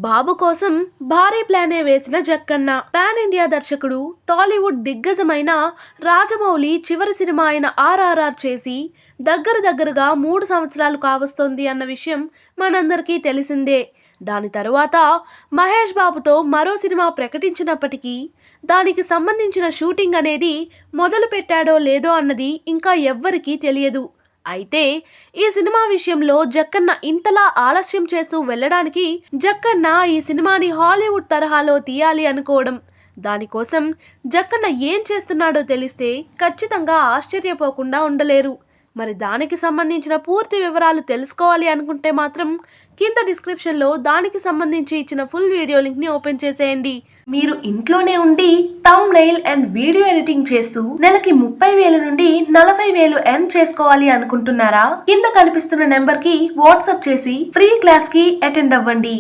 బాబు కోసం భారీ ప్లానే వేసిన జక్కన్న. పాన్ ఇండియా దర్శకుడు, టాలీవుడ్ దిగ్గజమైన రాజమౌళి చివరి సినిమా అయిన RRR చేసి దగ్గరగా 3 సంవత్సరాలు కావస్తోంది అన్న విషయం మనందరికీ తెలిసిందే. దాని తరువాత మహేష్ బాబుతో మరో సినిమా ప్రకటించినప్పటికీ దానికి సంబంధించిన షూటింగ్ అనేది మొదలు పెట్టాడో లేదో అన్నది ఇంకా ఎవ్వరికీ తెలియదు. అయితే ఈ సినిమా విషయంలో జక్కన్న ఇంతలా ఆలస్యం చేస్తూ వెళ్ళడానికి జక్కన్న ఈ సినిమాని హాలీవుడ్ తరహాలో తీయాలి అనుకోవడం, దానికోసం జక్కన్న ఏం చేస్తున్నాడో తెలిస్తే ఖచ్చితంగా ఆశ్చర్యపోకుండా ఉండలేరు. మరి దానికి సంబంధించిన పూర్తి వివరాలు తెలుసుకోవాలి అనుకుంటే మాత్రం కింద డిస్క్రిప్షన్లో దానికి సంబంధించి ఇచ్చిన ఫుల్ వీడియో లింక్ని ఓపెన్ చేసేయండి. మీరు ఇంట్లోనే ఉండి థంబ్నెయిల్ అండ్ వీడియో ఎడిటింగ్ చేస్తూ నెలకి 30,000 నుండి 40,000 ఎర్న్ చేసుకోవాలి అనుకుంటున్నారా? కింద కనిపిస్తున్న నెంబర్ కి వాట్సాప్ చేసి ఫ్రీ క్లాస్ కి అటెండ్ అవ్వండి.